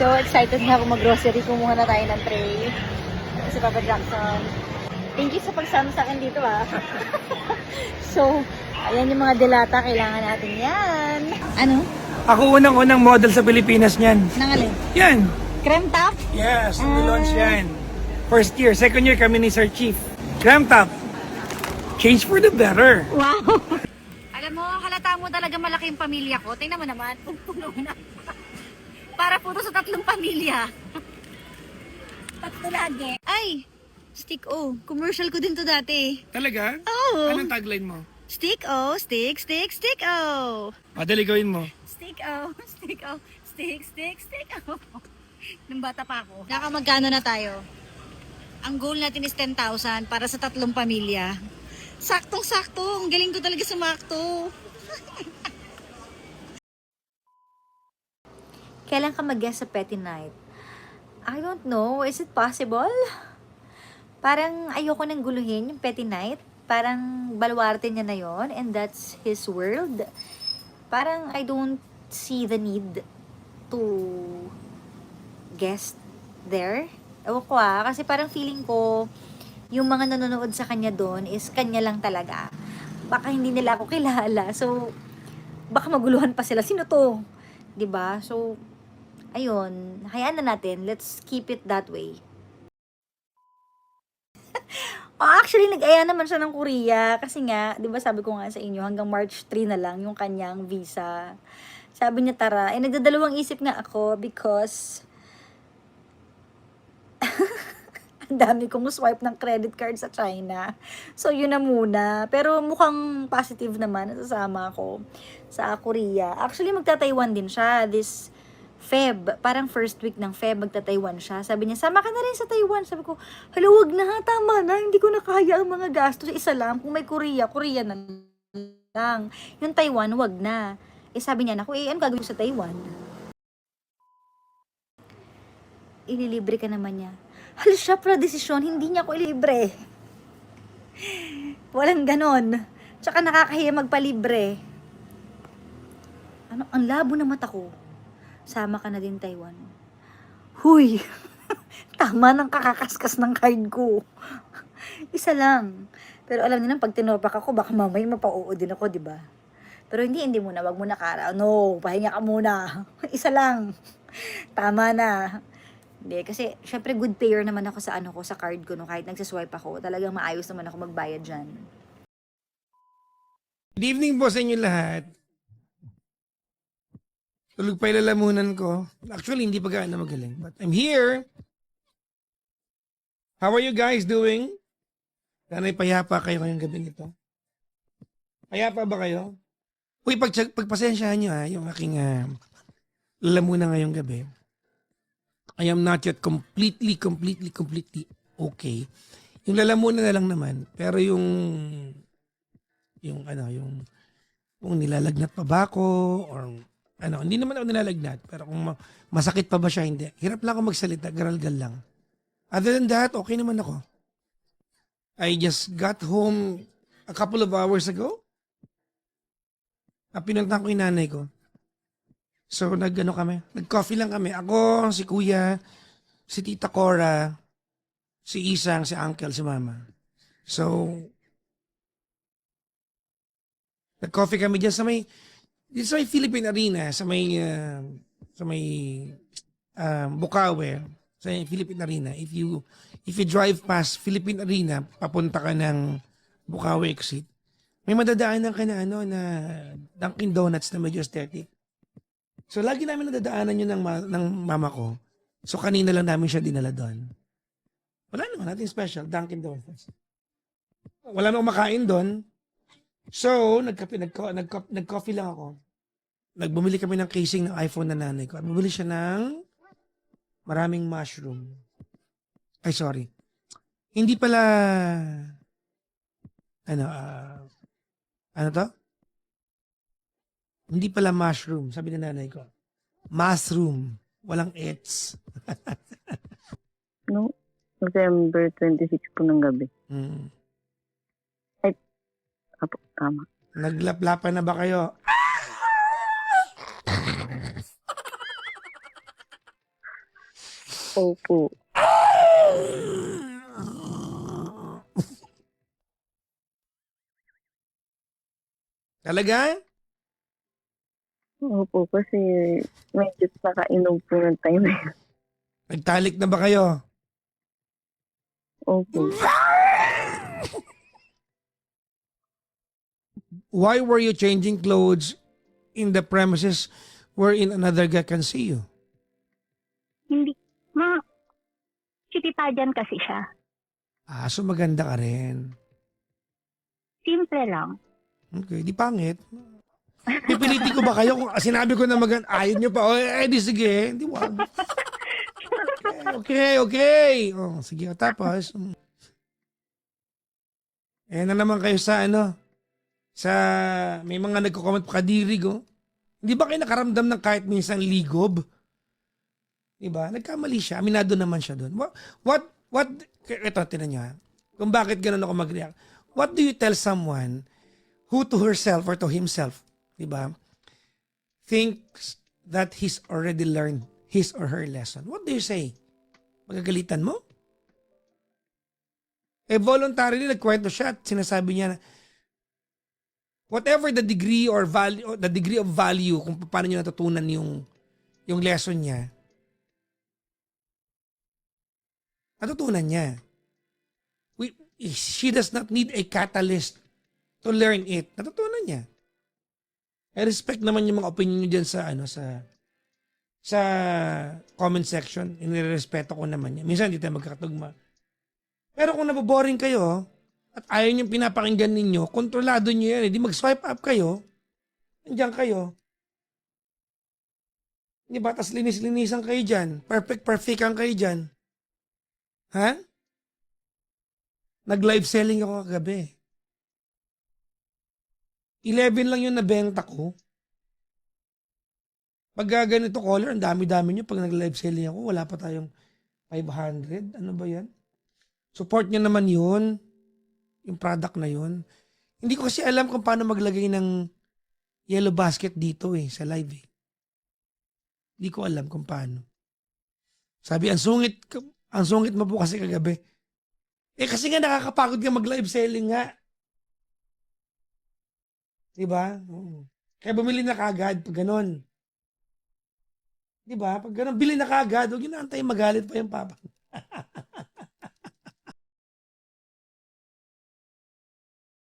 So excited na ako mag-grocery. Kumuha na tayo ng tray. Si Papa Jackson. Thank you sa pagsama sa akin dito So, ayan yung mga delata. Kailangan natin yan. Ano? Ako unang-unang model sa Pilipinas niyan. Nangalin? Yan. Creme top? Yes, launch yan. First year, second year kami ni Sir Chief. Cram top. Change for the better. Wow! Alam mo, halata mo talaga malaki yung pamilya ko. Tingnan mo naman, puno na. Para puro sa 3 pamilya. 3 lagi. Ay! Stick O. Commercial ko din to dati. Talaga? Oo. Anong tagline mo? Stick O, stick O. Madali gawin mo. Stick O, stick O, stick O. Nung bata pa ako. Nakamagkano na tayo? Ang goal natin is 10,000 para sa 3 pamilya. Saktong-sakto. Ang galing ko talaga sumakto. Kailan ka mag-guest sa Petty Night? I don't know. Is it possible? Parang ayoko nang guluhin yung Petty Night. Parang baluarte niya na yon and that's his world. Parang I don't see the need to guest there. Ewan ko kasi parang feeling ko yung mga nanonood sa kanya doon is kanya lang talaga. Baka hindi nila ako kilala. So, baka maguluhan pa sila. Sino to? 'Di ba? So, ayun. Hayaan na natin. Let's keep it that way. Actually, nag-aya naman siya ng Korea. Kasi nga, 'di ba sabi ko nga sa inyo, hanggang March 3 na lang yung kanyang visa. Sabi niya, tara. Nagdadalawang isip nga ako because ang dami kong swipe ng credit card sa China. So, yun na muna. Pero mukhang positive naman. Nasasama ako sa Korea. Actually, magta-Taiwan din siya this Feb. Parang first week ng Feb, magta-Taiwan siya. Sabi niya, sama ka na rin sa Taiwan. Sabi ko, hala, wag na. Tama na. Hindi ko na kaya ang mga gastos. Isa lang. Kung may Korea, Korea na lang. Yung Taiwan, wag na. Sabi niya, naku, ano gagawin sa Taiwan? Ililibre ka naman niya. Hala, siya pala desisyon, hindi niya ako ilibre. Walang ganon. Tsaka nakakahiya magpalibre. Ano, ang labo na mata ko. Sama ka na din Taiwan. Huy! Tama ng kakakaskas ng card ko. Isa lang. Pero alam niyo pag tinopak ako, baka mamaya mapa-oo din ako, di ba? Pero hindi muna, wag muna Kara. No, pahinga ka muna. Isa lang. Tama na. Hindi, kasi syempre good payer naman ako sa sa card ko no, kahit nagsaswipe ako. Talagang maayos naman ako magbayad diyan. Good evening po sa inyo lahat. Tulog pa yung lalamunan ko. Actually, hindi pa gaano magaling. But I'm here. How are you guys doing? Sana'y payapa kayo ngayong gabi nito. Payapa ba kayo? Uy, pagpasensyahan nyo yung aking lalamunan ngayong gabi. I am not yet completely okay. Yung lalamunan na lang naman. Pero kung nilalagnat pa ba ako or hindi naman ako nilalagnat. Pero kung masakit pa ba siya, hindi. Hirap lang ako magsalita, garalgal lang. Other than that, okay naman ako. I just got home a couple of hours ago. Pinuntahan ko yung nanay ko. So, nag-coffee lang kami. Ako, si Kuya, si Tita Cora, si Isang, si Uncle, si Mama. So, nag-coffee kami dyan sa may Philippine Arena, sa may Bukawi, sa Philippine Arena. If you drive past Philippine Arena, papunta ka ng Bukawi exit, may madadaanan ka na na Dunkin Donuts na medyo aesthetic. So, lagi namin nadadaanan yun ng mama ko. So, kanina lang namin siya dinala doon. Wala naman natin special, Dunkin Donuts. Wala na kumakain doon. So, nag-coffee lang ako. Nagbumili kami ng casing ng iPhone na nanay ko. Bumili siya ng maraming mushroom. Ay, sorry. Hindi pala, ano to? Hindi pala mushroom, sabi ng nanay ko. Mushroom. Walang ets. No, November 26 po ng gabi. Apo, tama. Naglaplapan na ba kayo? Opo. Talaga? Opo, kasi medyo nakainom po ng time na yun. Nagtalik na ba kayo? Opo. Why were you changing clothes in the premises wherein another guy can see you? Hindi, chititajan kasi siya. Ah, so maganda ka rin. Simple lang. Okay, di pangit. Pipilitin ko ba kayo kung sinabi ko na ayaw nyo pa? O, di sige. Hindi wag. Okay. Oh, sige, tapos. Na naman kayo sa sa may mga nagko-comment pa kadirig, oh. Hindi ba kayo nakaramdam ng kahit minsan ligob? Diba? Nagkamali siya. Aminado naman siya doon. Ito, tinan nyo ha. Kung bakit ganun ako mag-react. What do you tell someone who to herself or to himself, diba, thinks that he's already learned his or her lesson? What do you say? Magagalitan mo? Voluntarily nagkwento siya at sinasabi niya na whatever the degree or value, the degree of value kung paano niya natutunan yung lesson niya, natutunan niya. She does not need a catalyst to learn it. Natutunan niya. I respect naman yung mga opinion niyo dyan sa comment section. Inirespeto ko naman yan. Minsan hindi tayo magkakatugma. Pero kung naboboring kayo at ayaw niyong pinapakinggan ninyo, kontrolado niyo yan. Hindi mag-swipe up kayo. Nandiyan kayo. Di ba? Tas linis-linisan kayo dyan. Perfect-perfectan kayo dyan. Ha? Nag-live selling ako kagabi. 11 lang yung nabenta ko. Pag ganito color, ang dami-dami nyo. Pag nag-live selling ako, wala pa tayong 500. Ano ba yan? Support nyo naman yun. Yung product na yun. Hindi ko kasi alam kung paano maglagay ng yellow basket dito sa live Hindi ko alam kung paano. Sabi, ang sungit mo po kasi kagabi. Kasi nga nakakapagod ka mag-live selling nga. Diba? Kaya bumili na kagad pag ganon. Diba? Pag ganon, bili na kagad. Huwag yun naantay magalit pa yung papa.